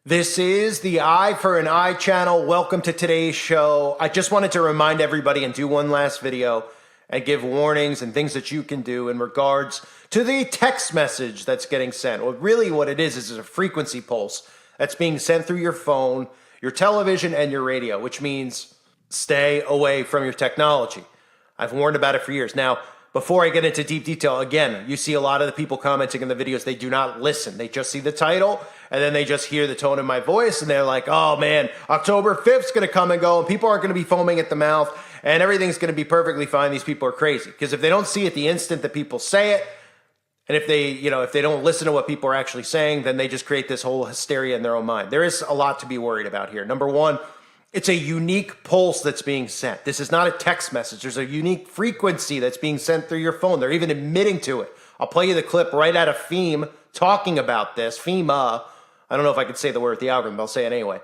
This is the Eye for an Eye channel. Welcome to today's show. I just wanted to remind everybody and do one last video and give warnings and things that you can do in regards to the text message that's getting sent. Well, really what it is a frequency pulse that's being sent through your phone, your television, and your radio, which means stay away from your technology. I've warned about it for years. Now, before I get into deep detail, again, you see a lot of the people commenting in the videos, they do not listen. They just see the title, and then they just hear the tone of my voice, and they're like, oh man, October 5th is going to come and go, and people aren't going to be foaming at the mouth, and everything's going to be perfectly fine. These people are crazy. Because if they don't see it the instant that people say it, and if they don't listen to what people are actually saying, then they just create this whole hysteria in their own mind. There is a lot to be worried about here. Number one, it's a unique pulse that's being sent. This is not a text message. There's a unique frequency that's being sent through your phone. They're even admitting to it. I'll play you the clip right out of FEMA talking about this. FEMA, I don't know if I could say the word with the algorithm, but I'll say it anyway.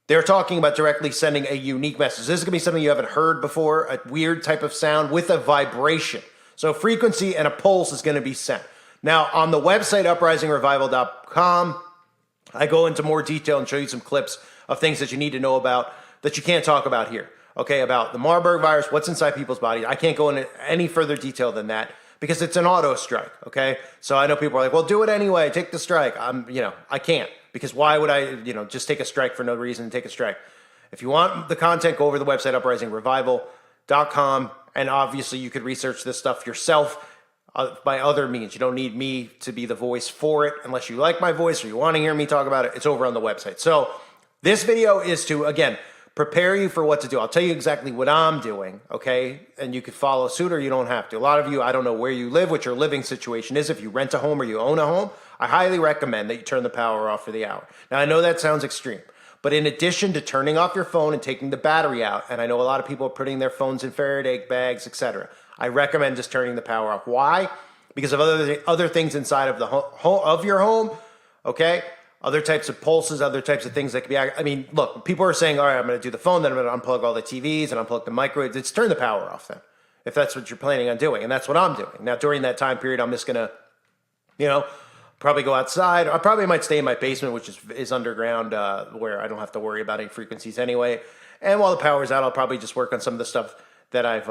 They're talking about directly sending a unique message. This is going to be something you haven't heard before, a weird type of sound with a vibration. So frequency and a pulse is going to be sent. Now, on the website, uprisingrevival.com, I go into more detail and show you some clips of things that you need to know about that you can't talk about here, okay, about the Marburg virus, what's inside people's bodies. I can't go into any further detail than that because it's an auto strike, okay? So I know people are like, well, do it anyway, take the strike. I can't, because why would I, just take a strike for no reason and take a strike? If you want the content, go over to the website, uprisingrevival.com, and obviously you could research this stuff yourself by other means. You don't need me to be the voice for it unless you like my voice or you want to hear me talk about it. It's over on the website. So this video is to, again, prepare you for what to do. I'll tell you exactly what I'm doing, okay? And you could follow suit or you don't have to. A lot of you, I don't know where you live, what your living situation is. If you rent a home or you own a home, I highly recommend that you turn the power off for the hour. Now, I know that sounds extreme, but in addition to turning off your phone and taking the battery out, and I know a lot of people are putting their phones in Faraday bags, etc., I recommend just turning the power off. Why? Because of other things inside of the of your home, okay? Other types of pulses, other types of things that could be, I mean, look, people are saying, all right, I'm going to do the phone, then I'm going to unplug all the TVs and unplug the microwaves. It's turn the power off then, if that's what you're planning on doing. And that's what I'm doing. Now, during that time period, I'm just going to, probably go outside. I probably might stay in my basement, which is underground, where I don't have to worry about any frequencies anyway. And while the power's out, I'll probably just work on some of the stuff that I've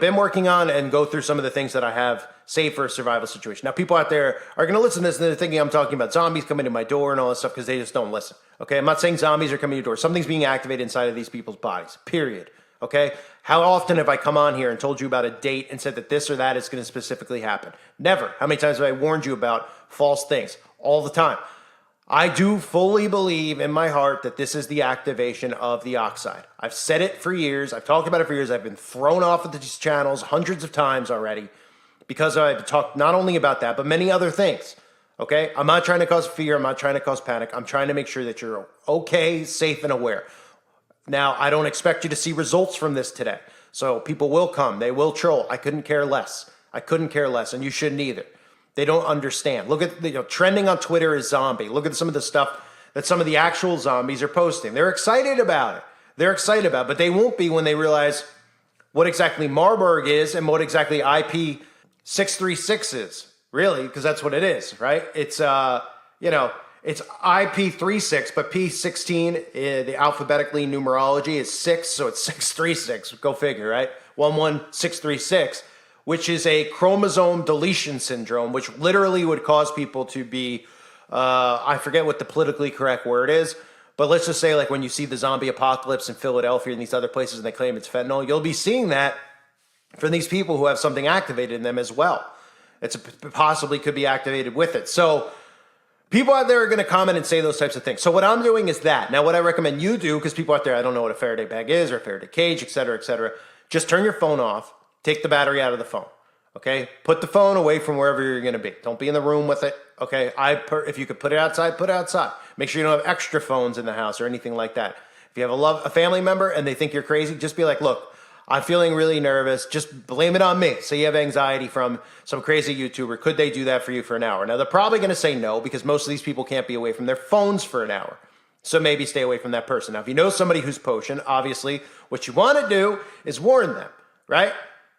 been working on and go through some of the things that I have saved for a survival situation. Now, people out there are going to listen to this and they're thinking I'm talking about zombies coming to my door and all that stuff because they just don't listen. Okay, I'm not saying zombies are coming to your door. Something's being activated inside of these people's bodies, period. Okay, how often have I come on here and told you about a date and said that this or that is going to specifically happen? Never. How many times have I warned you about false things? All the time. I do fully believe in my heart that this is the activation of the oxide. I've said it for years. I've talked about it for years. I've been thrown off of these channels hundreds of times already because I've talked not only about that, but many other things. Okay? I'm not trying to cause fear. I'm not trying to cause panic. I'm trying to make sure that you're okay, safe, and aware. Now, I don't expect you to see results from this today. So people will come. They will troll. I couldn't care less. I couldn't care less, and you shouldn't either. They don't understand. Look at trending on Twitter is zombie. Look at some of the stuff that some of the actual zombies are posting. They're excited about it. They're excited about it, but they won't be when they realize what exactly Marburg is and what exactly IP 636 is. Really, because that's what it is, right? It's it's IP36, but P16, the alphabetically numerology is 6, so it's 636. Go figure, right? 11636. Which is a chromosome deletion syndrome, which literally would cause people to be, I forget what the politically correct word is, but let's just say like when you see the zombie apocalypse in Philadelphia and these other places and they claim it's fentanyl, you'll be seeing that from these people who have something activated in them as well. It possibly could be activated with it. So people out there are going to comment and say those types of things. So what I'm doing is that. Now what I recommend you do, because people out there, I don't know what a Faraday bag is or a Faraday cage, et cetera, just turn your phone off. Take the battery out of the phone, okay? Put the phone away from wherever you're going to be. Don't be in the room with it, okay? If you could put it outside, put it outside. Make sure you don't have extra phones in the house or anything like that. If you have a family member and they think you're crazy, just be like, look, I'm feeling really nervous. Just blame it on me. Say you have anxiety from some crazy YouTuber. Could they do that for you for an hour? Now, they're probably going to say no because most of these people can't be away from their phones for an hour. So maybe stay away from that person. Now, if you know somebody who's potion, obviously what you want to do is warn them, right?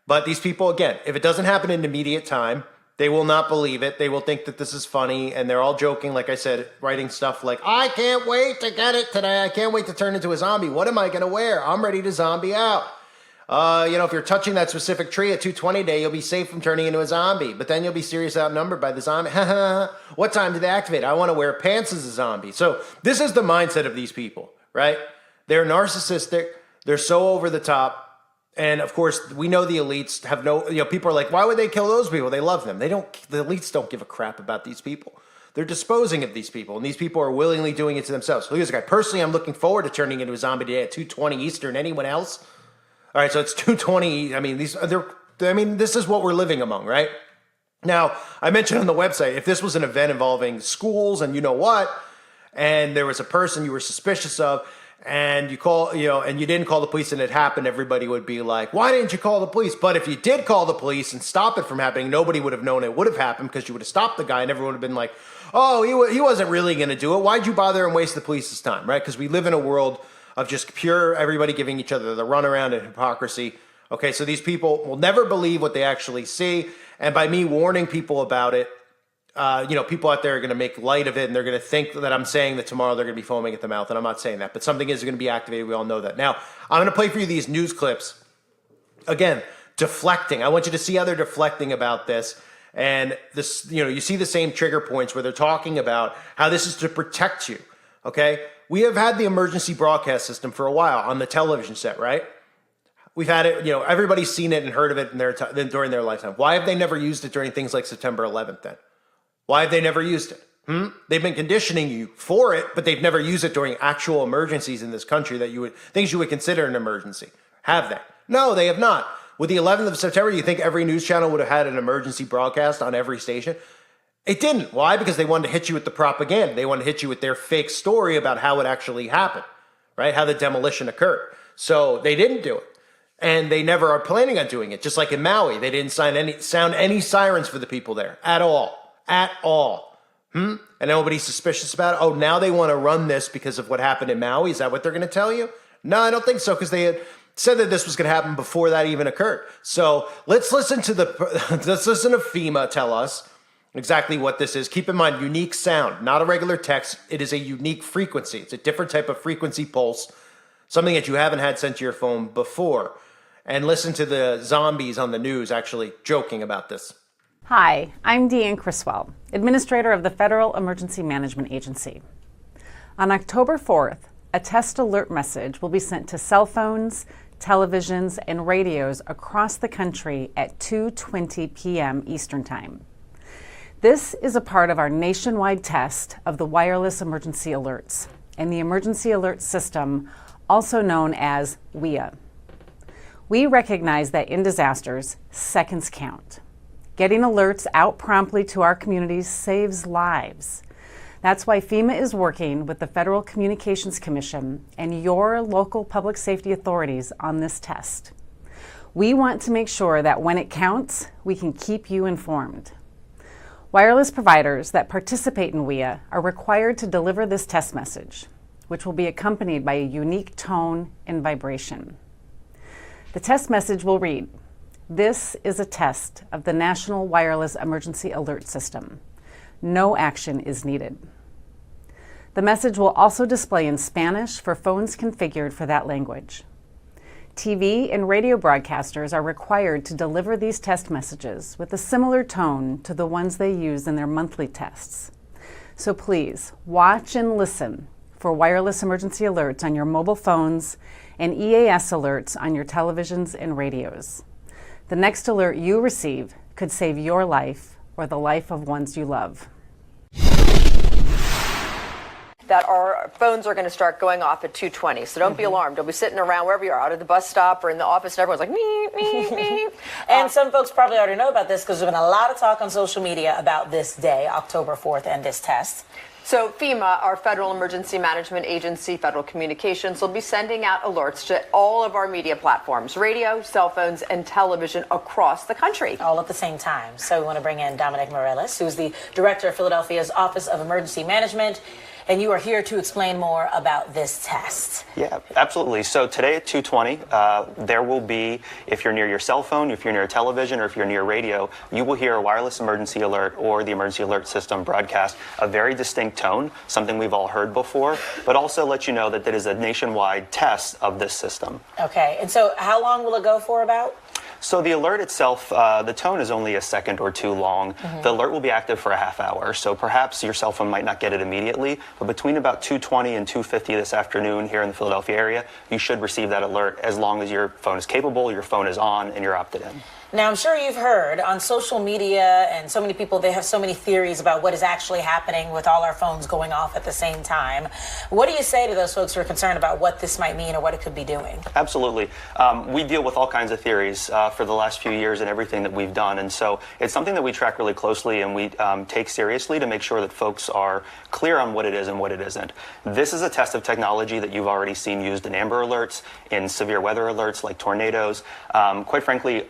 But these people, again, if it doesn't happen in immediate time, They will not believe it. They will think that this is funny, and they're all joking, like I said, writing stuff like, I can't wait to get it today. I can't wait to turn into a zombie. What am I going to wear? I'm ready to zombie out. If you're touching that specific tree at 2:20 day, you'll be safe from turning into a zombie, but then you'll be seriously outnumbered by the zombie. What time do they activate? I want to wear pants as a zombie. So this is the mindset of these people, right? They're narcissistic. They're so over the top. And of course, we know the elites have people are like, why would they kill those people? They love them. The elites don't give a crap about these people. They're disposing of these people, and these people are willingly doing it to themselves. So here's a guy. Personally, I'm looking forward to turning into a zombie today at 2:20 Eastern. Anyone else? All right, so it's 2:20. I mean, this is what we're living among, right? Now, I mentioned on the website, if this was an event involving schools and you know what, and there was a person you were suspicious of, and and you didn't call the police and it happened, everybody would be like, why didn't you call the police? But if you did call the police and stop it from happening, nobody would have known it would have happened because you would have stopped the guy and everyone would have been like, oh, he wasn't really going to do it. Why'd you bother and waste the police's time, right? Because we live in a world of just pure everybody giving each other the runaround and hypocrisy. Okay, so these people will never believe what they actually see. And by me warning people about it, people out there are going to make light of it, and they're going to think that I'm saying that tomorrow they're going to be foaming at the mouth, and I'm not saying that. But something is going to be activated. We all know that. Now, I'm going to play for you these news clips. Again, deflecting. I want you to see how they're deflecting about this. And this, you see the same trigger points where they're talking about how this is to protect you. Okay? We have had the emergency broadcast system for a while on the television set, right? We've had it, everybody's seen it and heard of it during their lifetime. Why have they never used it during things like September 11th then? Why have they never used it? They've been conditioning you for it, but they've never used it during actual emergencies in this country things you would consider an emergency. Have they? No, they have not. With the 11th of September, you think every news channel would have had an emergency broadcast on every station? It didn't. Why? Because they wanted to hit you with the propaganda. They wanted to hit you with their fake story about how it actually happened, right? How the demolition occurred. So they didn't do it. And they never are planning on doing it. Just like in Maui, they didn't sound any sirens for the people there at all. At all. And nobody's suspicious about it. Oh, now they want to run this because of what happened in Maui. Is that what they're going to tell you? No, I don't think so, because they had said that this was going to happen before that even occurred. So let's listen to FEMA tell us exactly what this is. Keep in mind, unique sound, not a regular text. It is a unique frequency. It's a different type of frequency pulse, something that you haven't had sent to your phone before. And listen to the zombies on the news actually joking about this. Hi, I'm Deanne Criswell, Administrator of the Federal Emergency Management Agency. On October 4th, a test alert message will be sent to cell phones, televisions, and radios across the country at 2:20 p.m. Eastern Time. This is a part of our nationwide test of the wireless emergency alerts and the emergency alert system, also known as WEA. We recognize that in disasters, seconds count. Getting alerts out promptly to our communities saves lives. That's why FEMA is working with the Federal Communications Commission and your local public safety authorities on this test. We want to make sure that when it counts, we can keep you informed. Wireless providers that participate in WEA are required to deliver this test message, which will be accompanied by a unique tone and vibration. The test message will read, "This is a test of the National Wireless Emergency Alert System. No action is needed." The message will also display in Spanish for phones configured for that language. TV and radio broadcasters are required to deliver these test messages with a similar tone to the ones they use in their monthly tests. So please watch and listen for wireless emergency alerts on your mobile phones and EAS alerts on your televisions and radios. The next alert you receive could save your life or the life of ones you love. That our phones are going to start going off at 2:20. So don't be alarmed. Don't be sitting around wherever you are, out at the bus stop or in the office, and everyone's like, meep, meep, meep. And some folks probably already know about this because there's been a lot of talk on social media about this day, October 4th, and this test. So FEMA, our Federal Emergency Management Agency, Federal Communications, will be sending out alerts to all of our media platforms, radio, cell phones, and television across the country. All at the same time. So we want to bring in Dominic Morales, who's the Director of Philadelphia's Office of Emergency Management. and you are here to explain more about this test. Yeah, absolutely. So today at 2:20, there will be, if you're near your cell phone, if you're near a television, or if you're near radio, you will hear a wireless emergency alert or the emergency alert system broadcast a very distinct tone, something we've all heard before, but also let you know that that is a nationwide test of this system. Okay, and so how long will it go for about? So the alert itself, the tone is only a second or two long. The alert will be active for a half hour. So perhaps your cell phone might not get it immediately, but between about 2:20 and 2:50 this afternoon here in the Philadelphia area, you should receive that alert as long as your phone is capable, your phone is on, and you're opted in. Now, I'm sure you've heard on social media, and so many people, they have so many theories about what is actually happening with all our phones going off at the same time. What do you say to those folks who are concerned about what this might mean or what it could be doing? Absolutely. We deal with all kinds of theories for the last few years in everything that we've done. And so it's something that we track really closely and we take seriously to make sure that folks are clear on what it is and what it isn't. This is a test of technology that you've already seen used in Amber Alerts, in severe weather alerts like tornadoes. Quite frankly,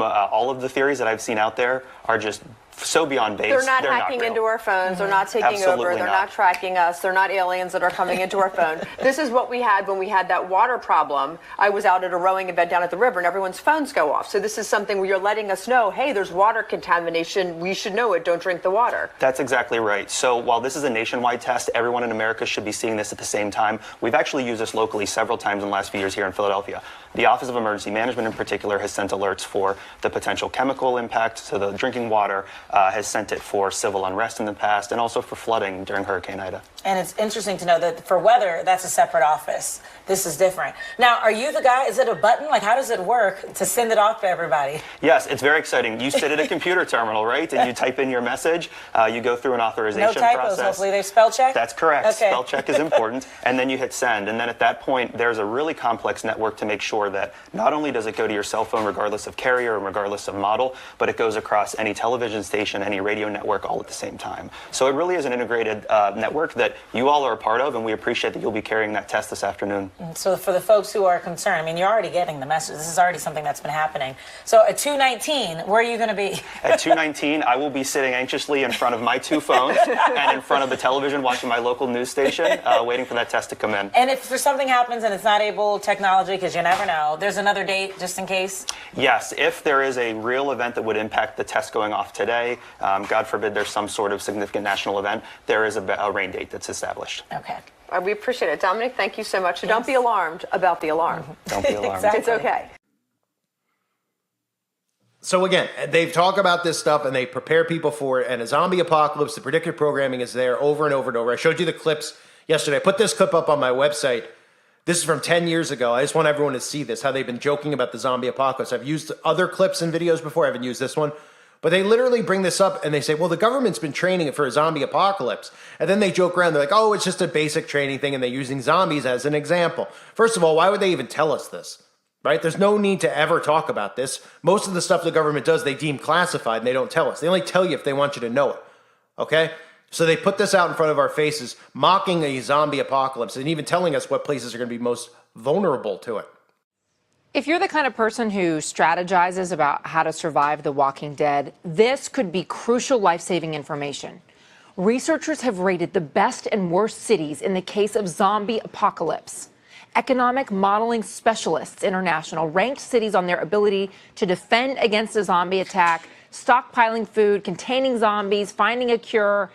all of the theories that I've seen out there are just so beyond base. They're not hacking into our phones. They're not taking Absolutely over. They're not. not tracking us. They're not aliens that are coming into our phone. This is what we had when we had that water problem. I was out at a rowing event down at the river and everyone's phones go off. So this is something where you're letting us know, hey, there's water contamination. We should know it. Don't drink the water. That's exactly right. So while this is a nationwide test, everyone in America should be seeing this at the same time. We've actually used this locally several times in the last few years here in Philadelphia. The Office of Emergency Management in particular has sent alerts for the potential chemical impact to the drinking water, has sent it for civil unrest in the past, and also for flooding during Hurricane Ida. And it's interesting to know that for weather, that's a separate office. This is different. Now, are you the guy? Is it a button? Like, how does it work to send it off to everybody? Yes, it's very exciting. You sit at a computer terminal, right? And you type in your message. You go through an authorization No typos, process. hopefully they spell check? That's correct. Okay. Spell check is important. And then you hit send. And then at that point, there's a really complex network to make sure that not only does it go to your cell phone regardless of carrier and regardless of model, but it goes across any television station, any radio network all at the same time. So it really is an integrated network that you all are a part of, and we appreciate that you'll be carrying that test this afternoon. So for the folks who are concerned, I mean, you're already getting the message. This is already something that's been happening. So at 2:19, where are you going to be? At 2:19, I will be sitting anxiously in front of my two phones and in front of the television watching my local news station, waiting for that test to come in. And if for something happens and it's not able technology, because you never know, there's another date just in case? Yes, if there is a real event that would impact the test going off today, God forbid there's some sort of significant national event, there is a rain date that's established. Okay. We appreciate it. Dominic, thank you so much. So don't be alarmed about the alarm. Don't be alarmed. Exactly. It's okay. So again, they've talked about this stuff and they prepare people for it. And a zombie apocalypse, the predictive programming is there over and over and over. I showed you the clips yesterday. I put this clip up on my website. This is from 10 years ago. I just want everyone to see this, how they've been joking about the zombie apocalypse. I've used other clips and videos before. I haven't used this one. But they literally bring this up and they say, well, the government's been training it for a zombie apocalypse. And then they joke around. They're like, oh, it's just a basic training thing. And they're using zombies as an example. First of all, why would they even tell us this? Right? There's no need to ever talk about this. Most of the stuff the government does, they deem classified and they don't tell us. They only tell you if they want you to know it. Okay? So they put this out in front of our faces, mocking a zombie apocalypse and even telling us what places are going to be most vulnerable to it. If you're the kind of person who strategizes about how to survive The Walking Dead, this could be crucial life-saving information. Researchers have rated the best and worst cities in the case of zombie apocalypse. Economic Modeling Specialists International ranked cities on their ability to defend against a zombie attack, stockpiling food, containing zombies, finding a cure.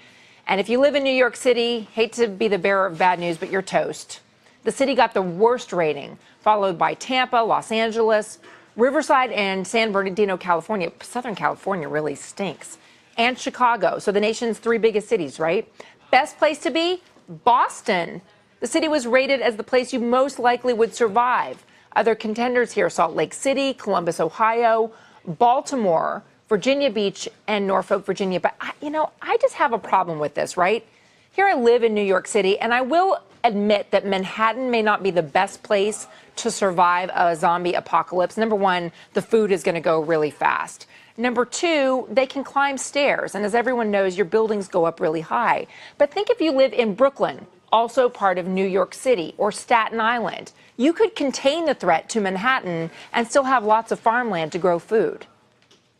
And if you live in New York City, hate to be the bearer of bad news, but you're toast. The city got the worst rating, followed by Tampa, Los Angeles, Riverside, and San Bernardino, California. Southern California really stinks. And Chicago. So the nation's three biggest cities, right? Best place to be? Boston. The city was rated as the place you most likely would survive. Other contenders here: Salt Lake City, Columbus, Ohio, Baltimore, Virginia Beach, and Norfolk, Virginia. But, I just have a problem with this, right? Here I live in New York City, and I will admit that Manhattan may not be the best place to survive a zombie apocalypse. Number one, the food is going to go really fast. Number two, they can climb stairs. And as everyone knows, your buildings go up really high. But think if you live in Brooklyn, also part of New York City, or Staten Island. You could contain the threat to Manhattan and still have lots of farmland to grow food.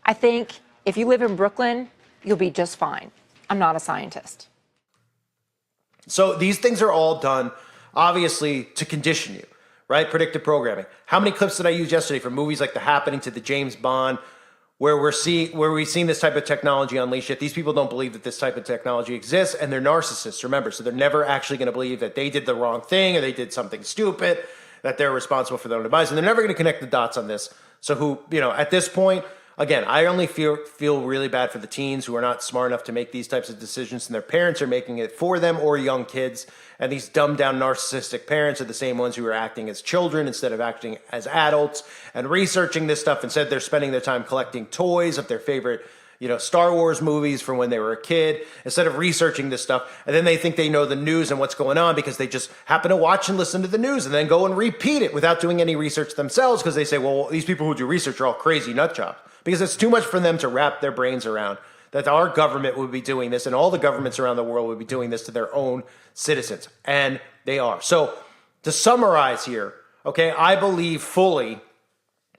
I think if you live in Brooklyn, you'll be just fine. I'm not a scientist. So these things are all done, obviously, to condition you, right? Predictive programming. How many clips did I use yesterday from movies like The Happening to the James Bond, where we've seen this type of technology unleashed? Yet these people don't believe that this type of technology exists, and they're narcissists, remember. So they're never actually going to believe that they did the wrong thing or they did something stupid, that they're responsible for their own demise, and they're never going to connect the dots on this. So at this point, again, I only feel really bad for the teens who are not smart enough to make these types of decisions, and their parents are making it for them, or young kids. And these dumbed down narcissistic parents are the same ones who are acting as children instead of acting as adults and researching this stuff. Instead, they're spending their time collecting toys of their favorite, Star Wars movies from when they were a kid, instead of researching this stuff. And then they think they know the news and what's going on because they just happen to watch and listen to the news and then go and repeat it without doing any research themselves, because they say, well, these people who do research are all crazy nut jobs. Because it's too much for them to wrap their brains around that our government would be doing this and all the governments around the world would be doing this to their own citizens. And they are. So to summarize here, okay, I believe fully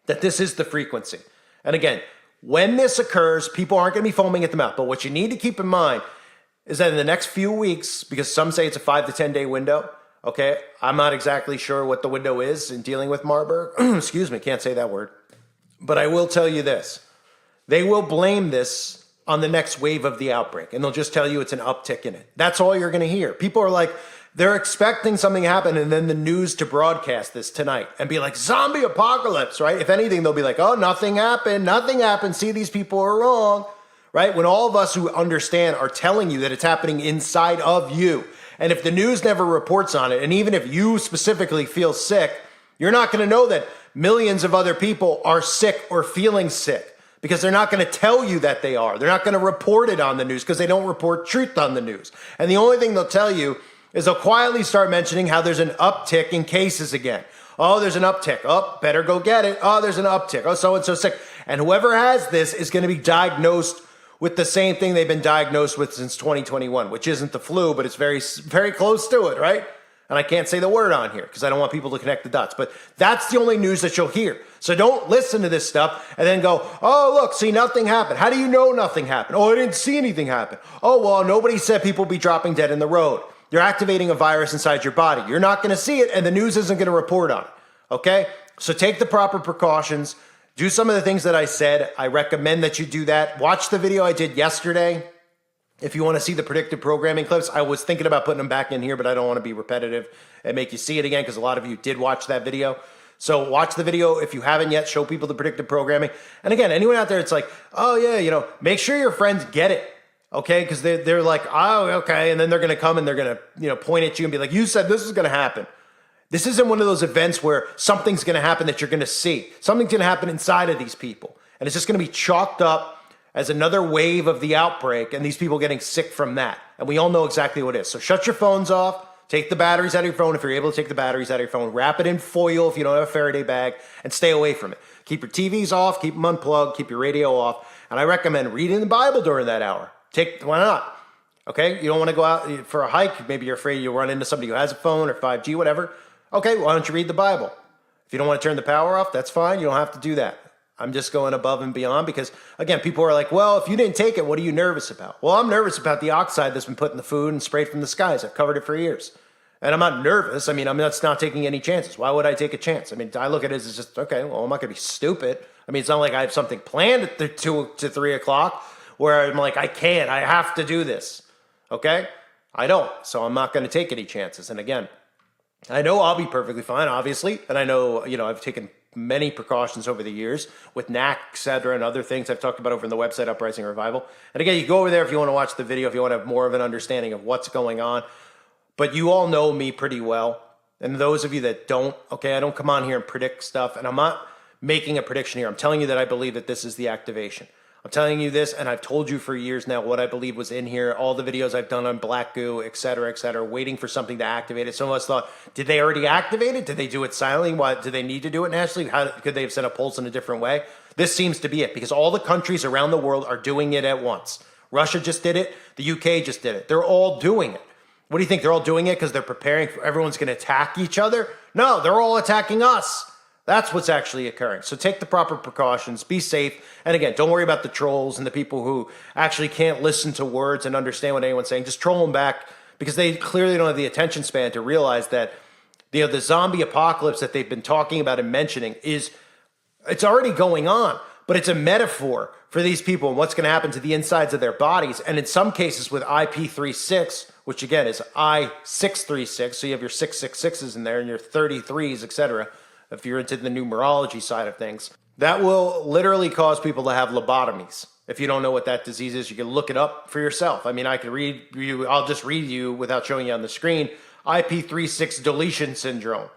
that this is the frequency. And again, when this occurs, people aren't going to be foaming at the mouth. But what you need to keep in mind is that in the next few weeks, because some say it's a 5 to 10 day window, okay, I'm not exactly sure what the window is in dealing with Marburg. Excuse me, can't say that word. But I will tell you this. They will blame this on the next wave of the outbreak, and they'll just tell you it's an uptick in it. That's all you're going to hear. People are like, they're expecting something to happen, and then the news to broadcast this tonight and be like, zombie apocalypse, right? If anything, they'll be like, oh, nothing happened. See, these people are wrong, right? When all of us who understand are telling you that it's happening inside of you. And if the news never reports on it, and even if you specifically feel sick, you're not going to know that millions of other people are sick or feeling sick, because they're not going to tell you that they are. They're not going to report it on the news because they don't report truth on the news. And the only thing they'll tell you is they'll quietly start mentioning how there's an uptick in cases again. Oh, there's an uptick. Oh, better go get it. Oh, there's an uptick. Oh, so-and-so sick. And whoever has this is going to be diagnosed with the same thing they've been diagnosed with since 2021, which isn't the flu, but it's very, very close to it, right? And I can't say the word on here because I don't want people to connect the dots. But that's the only news that you'll hear. So don't listen to this stuff and then go, oh, look, see, nothing happened. How do you know nothing happened? Oh, I didn't see anything happen. Oh, well, nobody said people be dropping dead in the road. You're activating a virus inside your body. You're not going to see it, and the news isn't going to report on it. Okay? So take the proper precautions. Do some of the things that I said. I recommend that you do that. Watch the video I did yesterday. If you want to see the predictive programming clips, I was thinking about putting them back in here, but I don't want to be repetitive and make you see it again because a lot of you did watch that video. So watch the video if you haven't yet. Show people the predictive programming. And again, anyone out there, it's like, oh yeah, make sure your friends get it, okay? Because they're like, oh, okay, and then they're going to come and they're going to point at you and be like, you said this is going to happen. This isn't one of those events where something's going to happen that you're going to see. Something's going to happen inside of these people, and it's just going to be chalked up as another wave of the outbreak and these people getting sick from that. And we all know exactly what it is. So shut your phones off. Take the batteries out of your phone if you're able to take the batteries out of your phone. Wrap it in foil if you don't have a Faraday bag, and stay away from it. Keep your TVs off. Keep them unplugged. Keep your radio off. And I recommend reading the Bible during that hour. Why not? Okay? You don't want to go out for a hike. Maybe you're afraid you'll run into somebody who has a phone or 5G, whatever. Okay, why don't you read the Bible? If you don't want to turn the power off, that's fine. You don't have to do that. I'm just going above and beyond because, again, people are like, well, if you didn't take it, what are you nervous about? Well, I'm nervous about the oxide that's been put in the food and sprayed from the skies. I've covered it for years. And I'm not nervous. I mean, I'm not taking any chances. Why would I take a chance? I mean, I look at it as just, okay, well, I'm not going to be stupid. I mean, it's not like I have something planned at 2 to 3 o'clock where I'm like, I have to do this. Okay? I don't. So I'm not going to take any chances. And again, I know I'll be perfectly fine, obviously. And I know, I've taken many precautions over the years with NAC, et cetera, and other things I've talked about over on the website, Uprising Revival. And again, you go over there if you want to watch the video, if you want to have more of an understanding of what's going on. But you all know me pretty well. And those of you that don't, okay, I don't come on here and predict stuff. And I'm not making a prediction here. I'm telling you that I believe that this is the activation. I'm telling you this, and I've told you for years now what I believe was in here, all the videos I've done on black goo, et cetera, waiting for something to activate it. Some of us thought, did they already activate it? Did they do it silently? Why, do they need to do it nationally? How could they have sent a pulse in a different way? This seems to be it, because all the countries around the world are doing it at once. Russia just did it. The UK just did it. They're all doing it. What do you think? They're all doing it because they're preparing for everyone's going to attack each other? No, they're all attacking us. That's what's actually occurring. So take the proper precautions, be safe. And again, don't worry about the trolls and the people who actually can't listen to words and understand what anyone's saying. Just troll them back because they clearly don't have the attention span to realize that, you know, the zombie apocalypse that they've been talking about and mentioning it's already going on, but it's a metaphor for these people and what's going to happen to the insides of their bodies. And in some cases with IP36, which again is I636, so you have your 666s in there and your 33s, etc., if you're into the numerology side of things, that will literally cause people to have lobotomies. If you don't know what that disease is, you can look it up for yourself. I mean, I can read you, I'll just read you without showing you on the screen. IP36 deletion syndrome.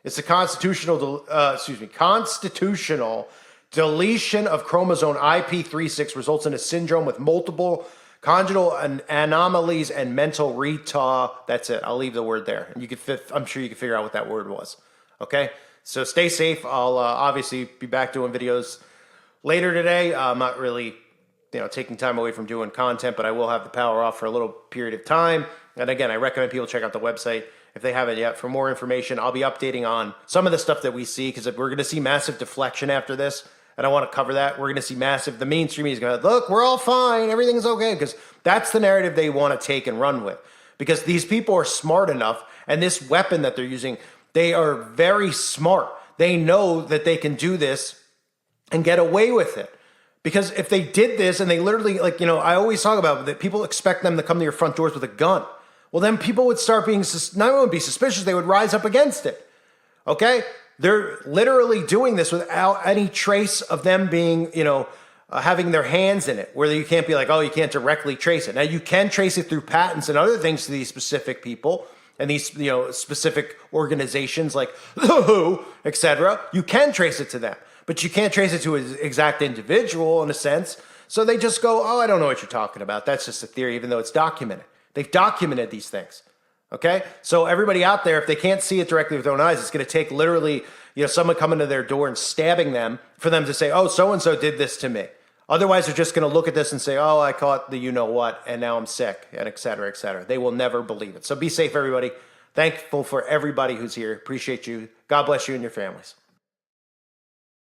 It's a constitutional deletion of chromosome IP36 results in a syndrome with multiple congenital anomalies and mental retard. That's it. I'll leave the word there. And I'm sure you can figure out what that word was. Okay? So stay safe. I'll obviously be back doing videos later today. I'm not really, taking time away from doing content, but I will have the power off for a little period of time. And again, I recommend people check out the website if they haven't yet for more information. I'll be updating on some of the stuff that we see, because we're going to see massive deflection after this, and I want to cover that. We're going to see the mainstream media is going to, look, we're all fine, everything's okay, because that's the narrative they want to take and run with. Because these people are smart enough, and this weapon that they're using, they are very smart. They know that they can do this and get away with it. Because if they did this and they literally, I always talk about that people expect them to come to your front doors with a gun. Well, then people would start being, not only be suspicious, they would rise up against it. Okay? They're literally doing this without any trace of them being, having their hands in it, where you can't be like, oh, you can't directly trace it. Now, you can trace it through patents and other things to these specific people and these, specific organizations like the WHO, etc. You can trace it to them, but you can't trace it to an exact individual in a sense. So they just go, oh, I don't know what you're talking about. That's just a theory, even though it's documented. They've documented these things. Okay? So everybody out there, if they can't see it directly with their own eyes, it's going to take literally, someone coming to their door and stabbing them for them to say, oh, so-and-so did this to me. Otherwise, they're just going to look at this and say, oh, I caught the you-know-what, and now I'm sick, and et cetera, et cetera. They will never believe it. So be safe, everybody. Thankful for everybody who's here. Appreciate you. God bless you and your families.